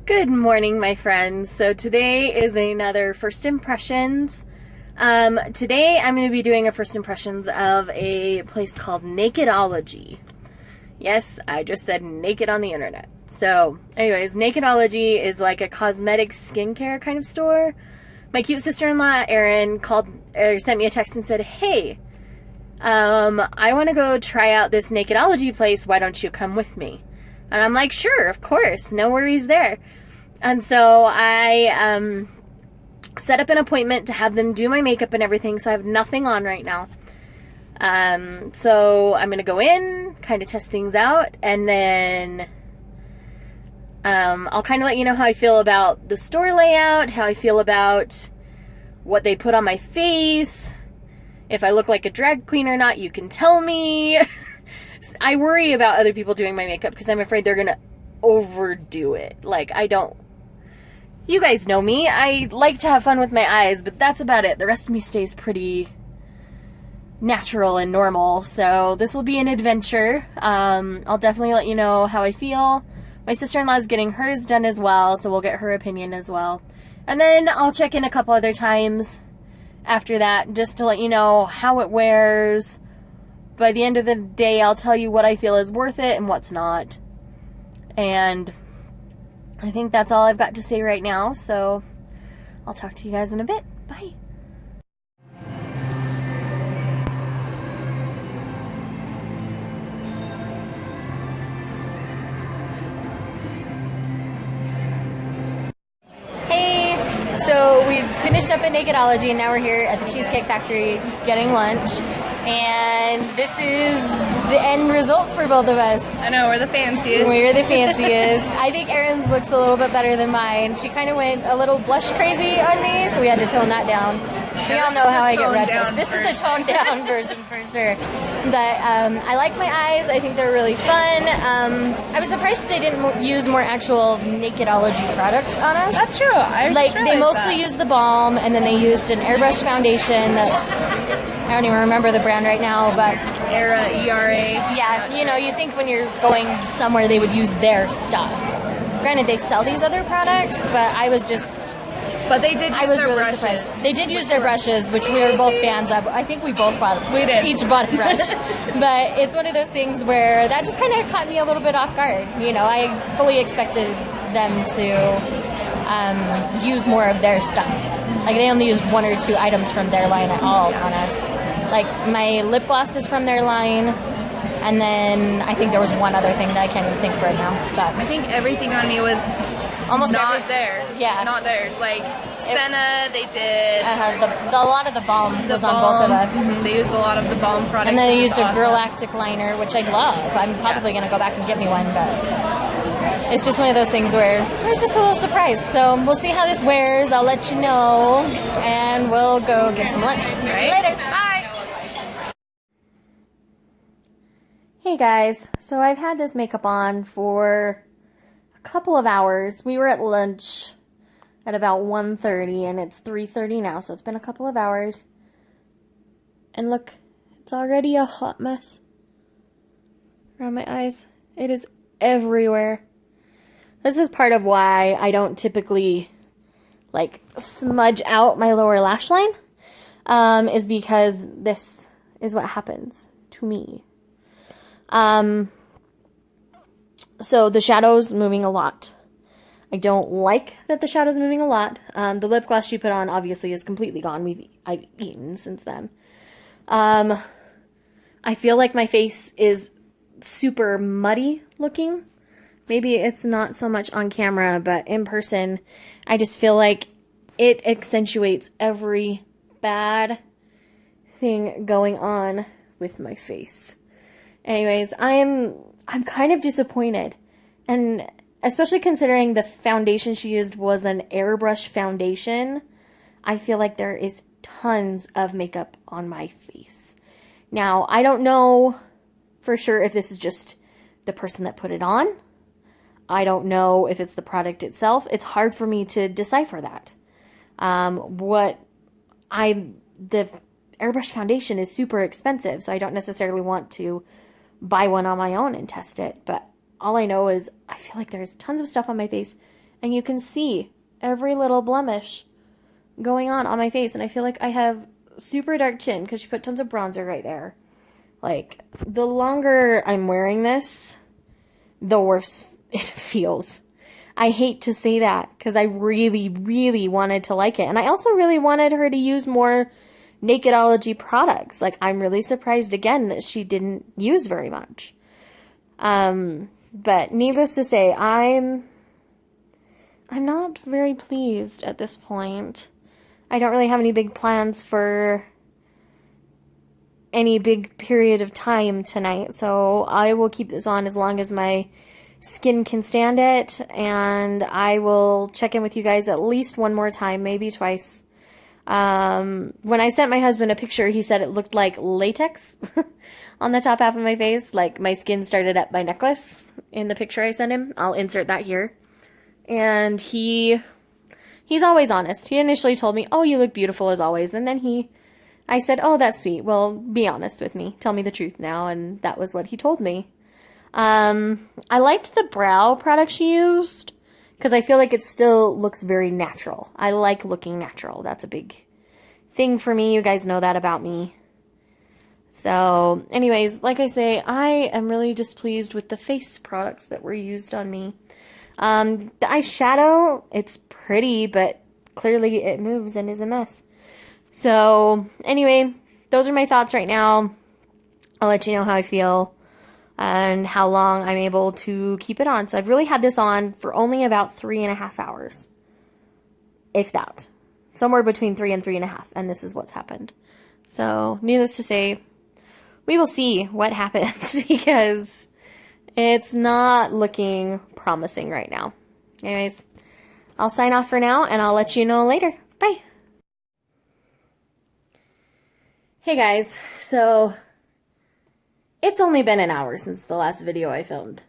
Good morning, my friends. So today is another first impressions. Today I'm going to be doing a first impressions of a place called Nakedology. Yes, I just said naked on the internet. So anyways, Nakedology is like a cosmetic skincare kind of store. My cute sister-in-law, Arin, sent me a text and said, hey, I want to go try out this Nakedology place. Why don't you come with me? And I'm like, sure, of course, no worries there. And so I set up an appointment to have them do my makeup and everything, so I have nothing on right now. So I'm going to go in, kind of test things out, and then I'll kind of let you know how I feel about the store layout, how I feel about what they put on my face. If I look like a drag queen or not, you can tell me. I worry about other people doing my makeup because I'm afraid they're going to overdo it. Like, you guys know me. I like to have fun with my eyes, but that's about it. The rest of me stays pretty natural and normal. So this will be an adventure. I'll definitely let you know how I feel. My sister-in-law is getting hers done as well, so we'll get her opinion as well. And then I'll check in a couple other times after that just to let you know how it wears. By the end of the day, I'll tell you what I feel is worth it and what's not. And I think that's all I've got to say right now, so I'll talk to you guys in a bit. Bye. Hey, so we finished up at Nakedology and now we're here at the Cheesecake Factory getting lunch. And this is the end result for both of us. I know, we're the fanciest. We're the fanciest. I think Arin's looks a little bit better than mine. She kind of went a little blush crazy on me, so we had to tone that down. We all know how I get red face. This is the toned down version for sure. But I like my eyes. I think they're really fun. I was surprised they didn't use more actual Nakedology products on us. That's true. They mostly used the balm, and then they used an airbrush foundation that's, I don't even remember the brand right now, but ERA. Yeah, you know, you think when you're going somewhere they would use their stuff. Granted, they sell these other products, but I was just... But they did use I was their really brushes. surprised. They did use their brushes, which we were both fans of. I think we both each bought a brush. But it's one of those things where that just kind of caught me a little bit off guard. You know, I fully expected them to use more of their stuff. Like, they only used one or two items from their line at all on us. Like, my lip gloss is from their line, and then I think there was one other thing that I can't even think right now. But I think everything on me was almost not there. Yeah. Not theirs. Like, Senna, they did. A lot of the balm was on both of us. Mm-hmm. They used a lot of the balm products. And then they used a Girl Actic liner, which I love. I'm probably going to go back and get me one, but it's just one of those things where it was just a little surprise. So we'll see how this wears. I'll let you know, and we'll go get some lunch. See you later. Bye. Hey guys, so I've had this makeup on for a couple of hours. We were at lunch at about 1:30 and it's 3:30 now, so it's been a couple of hours. And look, it's already a hot mess around my eyes. It is everywhere. This is part of why I don't typically like smudge out my lower lash line, is because this is what happens to me. So the shadow's moving a lot. I don't like that the shadow's moving a lot. The lip gloss she put on obviously is completely gone. I've eaten since then. I feel like my face is super muddy looking. Maybe it's not so much on camera, but in person, I just feel like it accentuates every bad thing going on with my face. Anyways, I'm kind of disappointed, and especially considering the foundation she used was an airbrush foundation, I feel like there is tons of makeup on my face. Now, I don't know for sure if this is just the person that put it on. I don't know if it's the product itself. It's hard for me to decipher that. The airbrush foundation is super expensive, so I don't necessarily want to buy one on my own and test it. But all I know is I feel like there's tons of stuff on my face and you can see every little blemish going on my face. And I feel like I have super dark chin because she put tons of bronzer right there. Like, the longer I'm wearing this, the worse it feels. I hate to say that because I really, really wanted to like it. And I also really wanted her to use more Nakedology products. Like, I'm really surprised again that she didn't use very much. But needless to say, I'm not very pleased at this point. I don't really have any big plans for any big period of time tonight, so I will keep this on as long as my skin can stand it, and I will check in with you guys at least one more time, maybe twice. When I sent my husband a picture, he said it looked like latex on the top half of my face, like my skin started at my necklace in the picture I sent him. I'll insert that here. And he's always honest. He initially told me, "Oh, you look beautiful as always," and then I said, "Oh, that's sweet. Well, be honest with me. Tell me the truth now." And that was what he told me. I liked the brow product she used because I feel like it still looks very natural. I like looking natural. That's a big thing for me. You guys know that about me. So, anyways, like I say, I am really displeased with the face products that were used on me. The eyeshadow, it's pretty, but clearly it moves and is a mess. So, anyway, those are my thoughts right now. I'll let you know how I feel and how long I'm able to keep it on. So, I've really had this on for only about 3.5 hours. If that. Somewhere between 3 and 3.5. And this is what's happened. So, needless to say, we will see what happens because it's not looking promising right now. Anyways, I'll sign off for now and I'll let you know later. Bye. Hey guys, so it's only been an hour since the last video I filmed.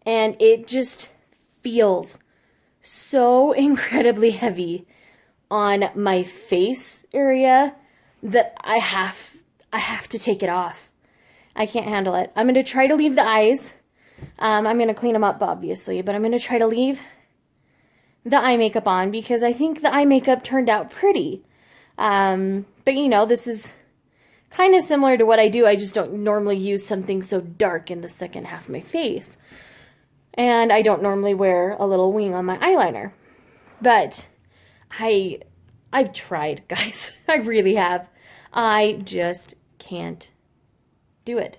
And it just feels so incredibly heavy on my face area that I have to take it off. I can't handle it. I'm going to try to leave the eyes. I'm going to clean them up, obviously, but I'm going to try to leave the eye makeup on because I think the eye makeup turned out pretty. But you know, this is kind of similar to what I do. I just don't normally use something so dark in the second half of my face. And I don't normally wear a little wing on my eyeliner. But I've tried, guys. I really have. I just can't do it.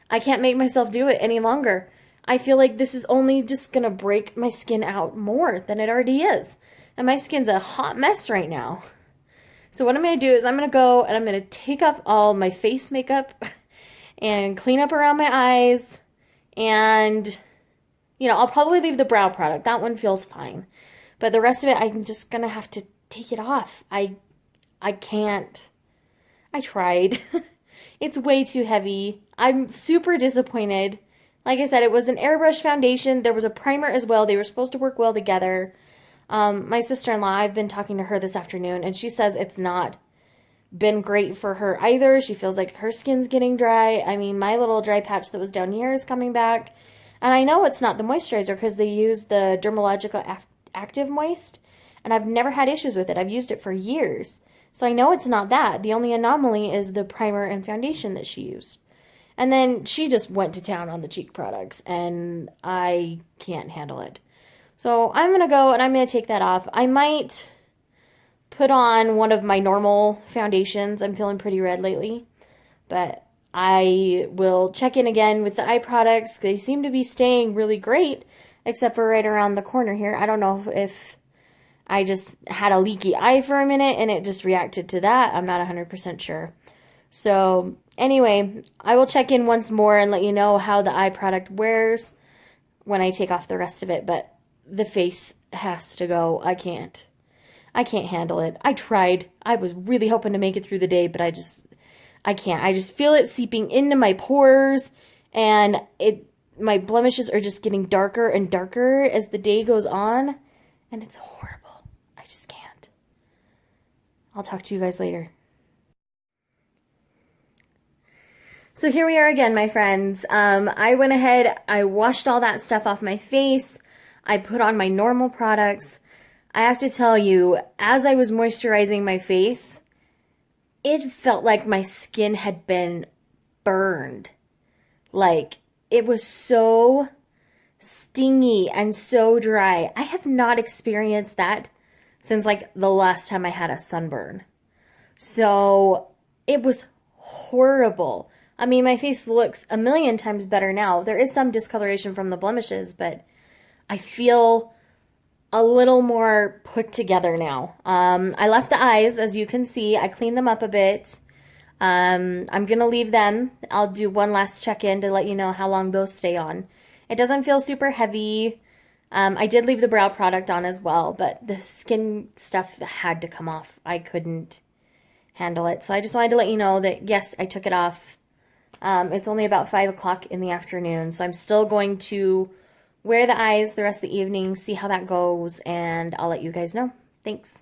I can't make myself do it any longer. I feel like this is only just gonna break my skin out more than it already is. And my skin's a hot mess right now. So what I'm gonna do is I'm gonna go and I'm gonna take off all my face makeup and clean up around my eyes. And, you know, I'll probably leave the brow product. That one feels fine. But the rest of it, I'm just gonna have to take it off. I can't. I tried. It's way too heavy. I'm super disappointed. Like I said, it was an airbrush foundation. There was a primer as well. They were supposed to work well together. My sister-in-law, I've been talking to her this afternoon, and she says it's not been great for her either. She feels like her skin's getting dry. I mean, my little dry patch that was down here is coming back. And I know it's not the moisturizer because they use the Dermalogica Active Moist, and I've never had issues with it. I've used it for years. So I know it's not that. The only anomaly is the primer and foundation that she used. And then she just went to town on the cheek products, and I can't handle it. So I'm going to go and I'm going to take that off. I might put on one of my normal foundations. I'm feeling pretty red lately. But I will check in again with the eye products. They seem to be staying really great, except for right around the corner here. I don't know if I just had a leaky eye for a minute and it just reacted to that. I'm not 100% sure. So anyway, I will check in once more and let you know how the eye product wears when I take off the rest of it. But the face has to go. I can't handle it. I tried. I was really hoping to make it through the day, but I can't. I just feel it seeping into my pores, and my blemishes are just getting darker and darker as the day goes on, and it's horrible. I just can't. I'll talk to you guys later. So here we are again, my friends. I went ahead, I washed all that stuff off my face. I put on my normal products. I have to tell you, as I was moisturizing my face, it felt like my skin had been burned. Like, it was so stingy and so dry. I have not experienced that since like the last time I had a sunburn. So it was horrible. I mean, my face looks a million times better now. There is some discoloration from the blemishes, but I feel a little more put together now. I left the eyes, as you can see. I cleaned them up a bit. I'm going to leave them. I'll do one last check-in to let you know how long those stay on. It doesn't feel super heavy. I did leave the brow product on as well, but the skin stuff had to come off. I couldn't handle it. So I just wanted to let you know that, yes, I took it off. It's only about 5 o'clock in the afternoon, so I'm still going to wear the eyes the rest of the evening, see how that goes, and I'll let you guys know. Thanks.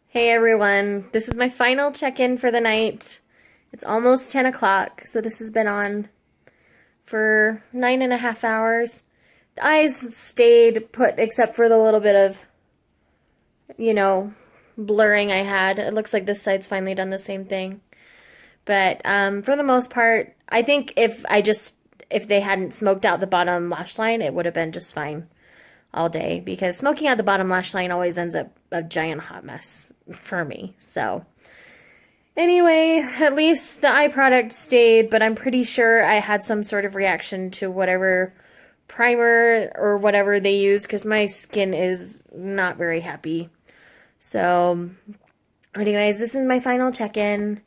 Hey everyone, this is my final check-in for the night. It's almost 10 o'clock, so this has been on for 9.5 hours. The eyes stayed put except for the little bit of, you know, blurring I had. It looks like this side's finally done the same thing. But for the most part, I think if they hadn't smoked out the bottom lash line, it would have been just fine all day, because smoking out the bottom lash line always ends up a giant hot mess for me. So anyway, at least the eye product stayed, but I'm pretty sure I had some sort of reaction to whatever primer or whatever they use, because my skin is not very happy. So anyways, this is my final check-in.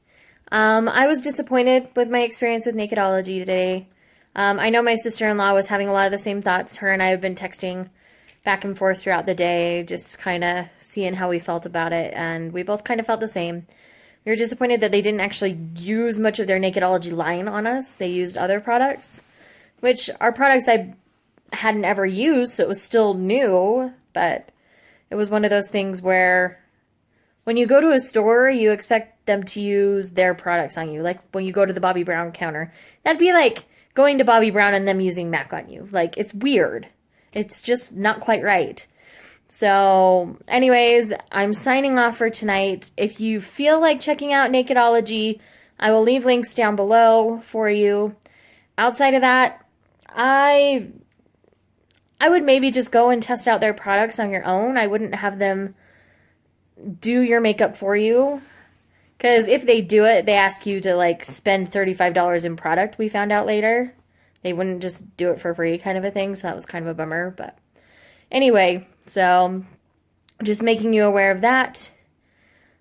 I was disappointed with my experience with Nakedology today. I know my sister-in-law was having a lot of the same thoughts. Her and I have been texting back and forth throughout the day, just kind of seeing how we felt about it, and we both kind of felt the same. We were disappointed that they didn't actually use much of their Nakedology line on us. They used other products, which are products I hadn't ever used, so it was still new, but it was one of those things where when you go to a store, you expect them to use their products on you. Like when you go to the Bobbi Brown counter, that'd be like going to Bobbi Brown and them using MAC on you. Like, it's weird. It's just not quite right. So anyways, I'm signing off for tonight. If you feel like checking out Nakedology, I will leave links down below for you. Outside of that, I would maybe just go and test out their products on your own. I wouldn't have them do your makeup for you. Because if they do it, they ask you to like spend $35 in product, we found out later. They wouldn't just do it for free kind of a thing, so that was kind of a bummer. But anyway, so just making you aware of that.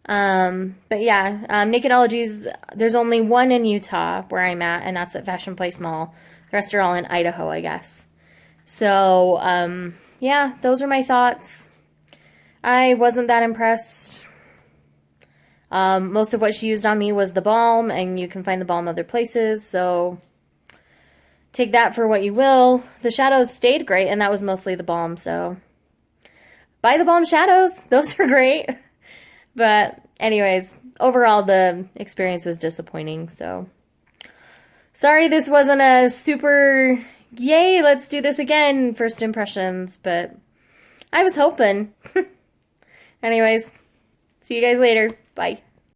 But yeah, Nakedology's, there's only one in Utah where I'm at, and that's at Fashion Place Mall. The rest are all in Idaho, I guess. So, yeah, those are my thoughts. I wasn't that impressed. Most of what she used on me was the balm, and you can find the balm other places, so take that for what you will. The shadows stayed great, and that was mostly the balm, so buy the balm shadows. Those are great. But anyways, overall, the experience was disappointing, so sorry this wasn't a super, yay, let's do this again first impressions, but I was hoping. Anyways, see you guys later. Bye.